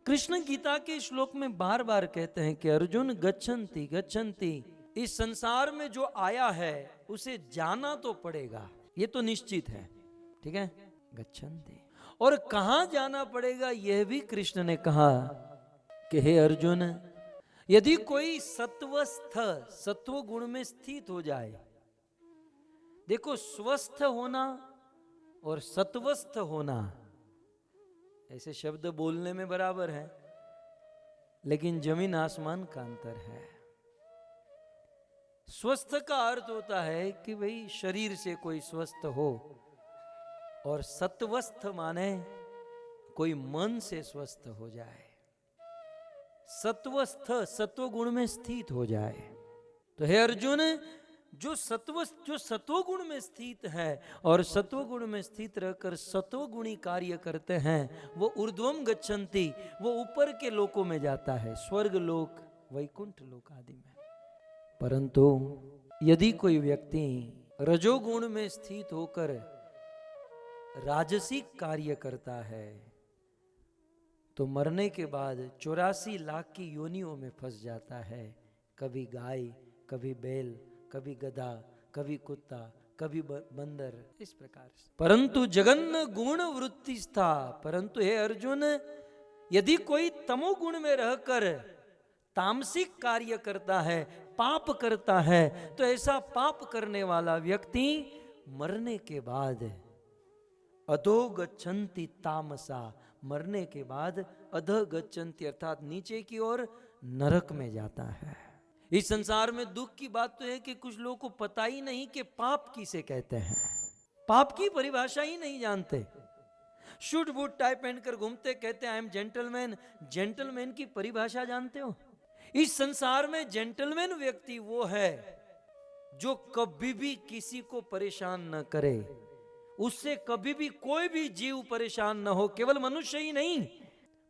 कृष्ण गीता के श्लोक में बार बार कहते हैं कि अर्जुन गच्छन्ति गच्छन्ति, इस संसार में जो आया है उसे जाना तो पड़ेगा, ये तो निश्चित है, ठीक है, गच्छन्ति। और कहां जाना पड़ेगा यह भी कृष्ण ने कहा कि हे अर्जुन, यदि कोई सत्वस्थ, सत्व गुण में स्थित हो जाए, देखो स्वस्थ होना और सत्वस्थ होना ऐसे शब्द बोलने में बराबर है, लेकिन जमीन आसमान का अंतर है। स्वस्थ का अर्थ होता है कि भाई शरीर से कोई स्वस्थ हो, और सत्वस्थ माने कोई मन से स्वस्थ हो जाए, सत्वस्थ सत्व गुण में स्थित हो जाए। तो हे अर्जुन, जो सत्व गुण में स्थित है और सत्व गुण में स्थित रहकर सत्व गुणी कार्य करते हैं, वो ऊर्ध्वम गच्छन्ति, वो ऊपर के लोकों में जाता है, स्वर्ग लोक, वैकुंठ लोक आदि में। परंतु यदि कोई व्यक्ति रजोगुण में स्थित होकर राजसिक कार्य करता है, तो मरने के बाद 84 लाख की योनियों में फंस जाता है, कभी गाय, कभी बैल, कभी गधा, कभी कुत्ता, कभी बंदर, इस प्रकार से। परंतु जगन्न गुण वृत्ति स्था, परंतु हे अर्जुन, यदि कोई तमोगुण में रहकर तामसिक कार्य करता है, पाप करता है, तो ऐसा पाप करने वाला व्यक्ति मरने के बाद अधो गच्छन्ति तामसा, मरने के बाद अध गच्छन्ति अर्थात नीचे की ओर नरक में जाता है। इस संसार में दुख की बात तो है कि कुछ लोगों को पता ही नहीं कि पाप किसे कहते हैं, पाप की परिभाषा ही नहीं जानते। शूट बूट टाई पहनकर घूमते, कहते हैं आई एम जेंटलमैन। जेंटलमैन की परिभाषा जानते हो? इस संसार में जेंटलमैन व्यक्ति वो है जो कभी भी किसी को परेशान न करे, उससे कभी भी कोई भी जीव परेशान न हो, केवल मनुष्य ही नहीं,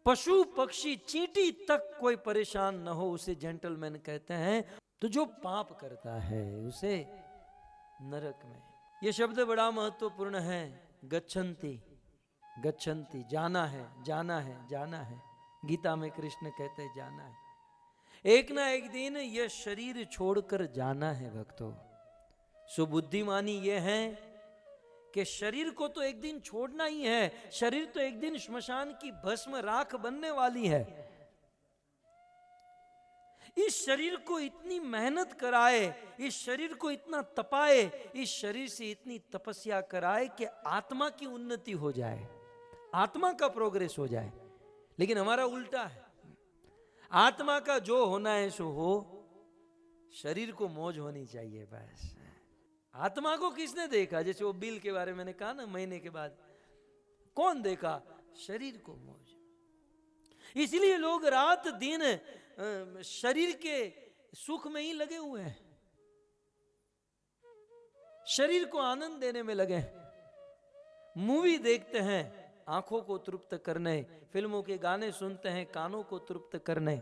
पशु पक्षी चींटी तक कोई परेशान न हो, उसे जेंटलमैन कहते हैं। तो जो पाप करता है उसे नरक में। यह शब्द बड़ा महत्वपूर्ण है, गच्छन्ति गच्छन्ति, जाना है, जाना है, जाना है। गीता में कृष्ण कहते हैं जाना है, एक ना एक दिन यह शरीर छोड़कर जाना है भक्तों। सुबुद्धिमानी यह है कि शरीर को तो एक दिन छोड़ना ही है, शरीर तो एक दिन श्मशान की भस्म राख बनने वाली है। इस शरीर को इतनी मेहनत कराए, इस शरीर को इतना तपाए, इस शरीर से इतनी तपस्या कराए कि आत्मा की उन्नति हो जाए, आत्मा का प्रोग्रेस हो जाए। लेकिन हमारा उल्टा है, आत्मा का जो होना है सो हो, शरीर को मौज होनी चाहिए बस। आत्मा को किसने देखा? जैसे वो बिल के बारे में मैंने कहा ना, महीने के बाद कौन देखा? शरीर को मौज। इसलिए लोग रात दिन शरीर के सुख में ही लगे हुए हैं, शरीर को आनंद देने में लगे हैं। मूवी देखते हैं आंखों को तृप्त करने, फिल्मों के गाने सुनते हैं कानों को तृप्त करने,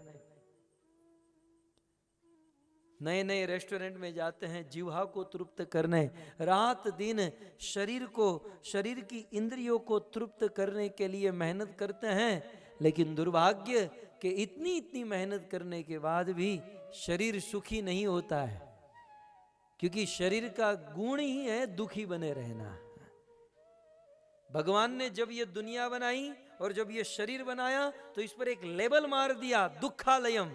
नए नए रेस्टोरेंट में जाते हैं जीवा को तृप्त करने, रात दिन शरीर को, शरीर की इंद्रियों को तृप्त करने के लिए मेहनत करते हैं। लेकिन दुर्भाग्य कि इतनी इतनी मेहनत करने के बाद भी शरीर सुखी नहीं होता है, क्योंकि शरीर का गुण ही है दुखी बने रहना। भगवान ने जब ये दुनिया बनाई और जब ये शरीर बनाया तो इस पर एक लेबल मार दिया, दुखालयम,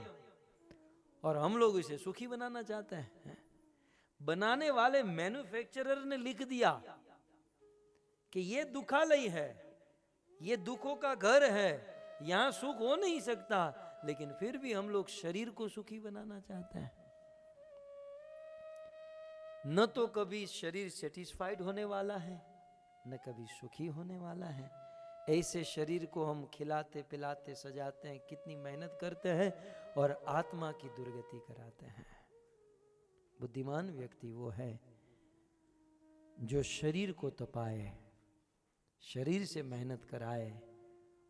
और हम लोग इसे सुखी बनाना चाहते हैं। बनाने वाले मैन्युफैक्चरर ने लिख दिया कि ये दुखालय है, ये दुखों का घर है, यहां सुख हो नहीं सकता, लेकिन फिर भी हम लोग शरीर को सुखी बनाना चाहते हैं। न तो कभी शरीर सेटिस्फाइड होने वाला है, न कभी सुखी होने वाला है। ऐसे शरीर को हम खिलाते पिलाते सजाते हैं, कितनी मेहनत करते हैं और आत्मा की दुर्गति कराते हैं। बुद्धिमान व्यक्ति वो है जो शरीर को तपाए, शरीर से मेहनत कराए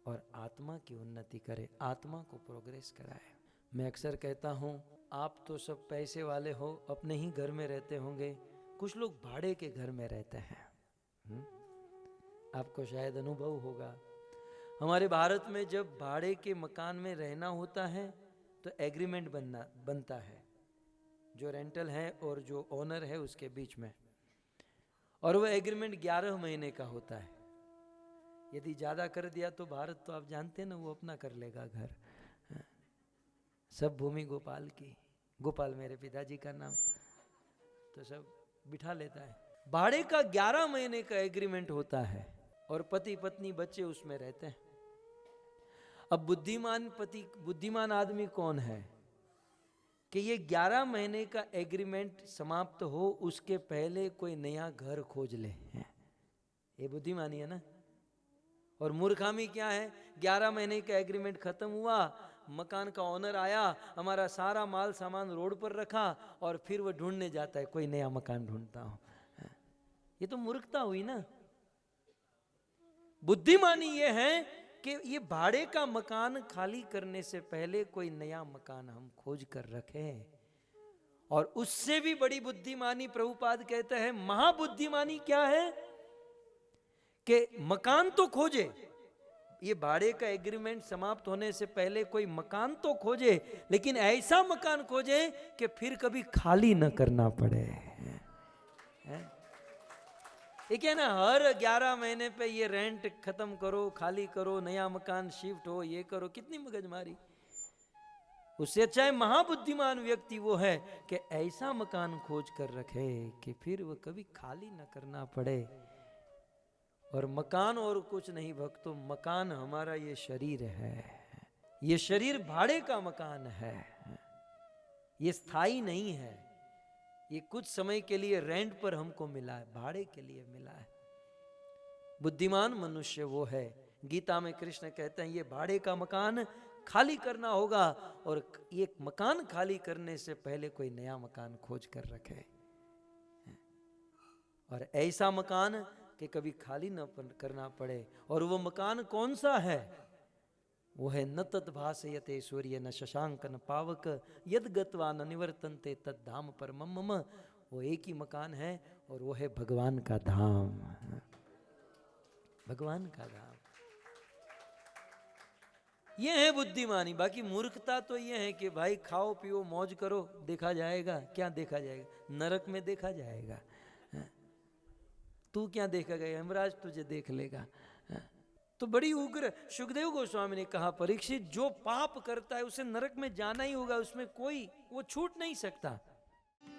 और आत्मा की उन्नति करे, आत्मा को प्रोग्रेस कराए। मैं अक्सर कहता हूँ, आप तो सब पैसे वाले हो, अपने ही घर में रहते होंगे, कुछ लोग भाड़े के घर में रहते हैं। आपको शायद अनुभव होगा, हमारे भारत में जब भाड़े के मकान में रहना होता है तो एग्रीमेंट बनता है जो रेंटल है और जो ओनर है उसके बीच में, और वो एग्रीमेंट 11 महीने का होता है। यदि ज़्यादा कर दिया तो भारत तो आप जानते हैं ना, वो अपना कर लेगा घर। सब भूमि गोपाल की, गोपाल मेरे पिताजी का नाम, तो सब बिठा लेता है। भाड़े का 11 महीने का एग्रीमेंट होता है और पति पत्नी बच्चे उसमें रहते हैं। अब बुद्धिमान आदमी कौन है कि ये 11 महीने का एग्रीमेंट समाप्त हो उसके पहले कोई नया घर खोज ले। ये बुद्धिमानी है ना। और मूर्खामी क्या है, 11 महीने का एग्रीमेंट खत्म हुआ, मकान का ओनर आया, हमारा सारा माल सामान रोड पर रखा और फिर वो ढूंढने जाता है कोई नया मकान ढूंढता हूं। ये तो मूर्खता हुई ना। बुद्धिमानी ये है कि ये भाड़े का मकान खाली करने से पहले कोई नया मकान हम खोज कर रखें। और उससे भी बड़ी बुद्धिमानी प्रभुपाद कहते हैं, महाबुद्धिमानी क्या है कि मकान तो खोजे, ये भाड़े का एग्रीमेंट समाप्त होने से पहले कोई मकान तो खोजे, लेकिन ऐसा मकान खोजे कि फिर कभी खाली न करना पड़े। ये क्या ना, हर 11 महीने पे ये रेंट खत्म करो, खाली करो, नया मकान शिफ्ट हो, ये करो, कितनी मगजमारी। उससे अच्छा है महाबुद्धिमान व्यक्ति वो है कि ऐसा मकान खोज कर रखे कि फिर वो कभी खाली न करना पड़े। और मकान और कुछ नहीं भक्तों, मकान हमारा ये शरीर है। ये शरीर भाड़े का मकान है, ये स्थायी नहीं है। ये कुछ समय के लिए रेंट पर हमको मिला है, भाड़े के लिए मिला है। बुद्धिमान मनुष्य वो है, गीता में कृष्ण कहते हैं ये भाड़े का मकान खाली करना होगा, और ये मकान खाली करने से पहले कोई नया मकान खोज कर रखे। और ऐसा मकान कि कभी खाली न करना पड़े। और वो मकान कौन सा है? वो है न तत् भासयते सूर्य न शशांक न पावक यद गत्वा न निवर्तन्ते तद धाम परमम मम। वो एक ही मकान है और वो है भगवान का धाम। भगवान का धाम, ये है बुद्धिमानी। बाकी मूर्खता तो ये है कि भाई खाओ पियो मौज करो, देखा जाएगा। क्या देखा जाएगा? नरक में देखा जाएगा। तू क्या देखेगा? यमराज तुझे देख लेगा। तो बड़ी उग्र सुखदेव गोस्वामी ने कहा, परीक्षित जो पाप करता है उसे नरक में जाना ही होगा, उसमें कोई वो छूट नहीं सकता।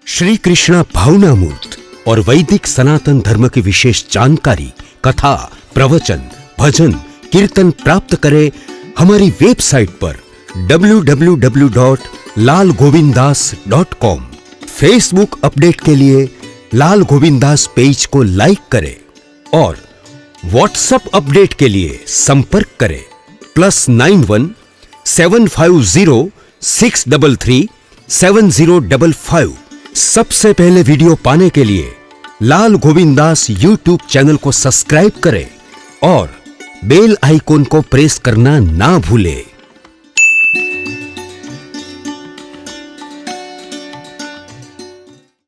श्री कृष्णा भावनामूर्त और वैदिक सनातन धर्म की विशेष जानकारी, कथा, प्रवचन, भजन, कीर्तन प्राप्त करें हमारी वेबसाइट पर www.lalgovinddas.com। फेसबुक अपडेट के लिए लाल गोविंदास पेज को लाइक करें और व्हाट्सएप अपडेट के लिए संपर्क करें +91 750 633 7055। सबसे पहले वीडियो पाने के लिए लाल गोविंदास यूट्यूब चैनल को सब्सक्राइब करें और बेल आइकॉन को प्रेस करना ना भूलें।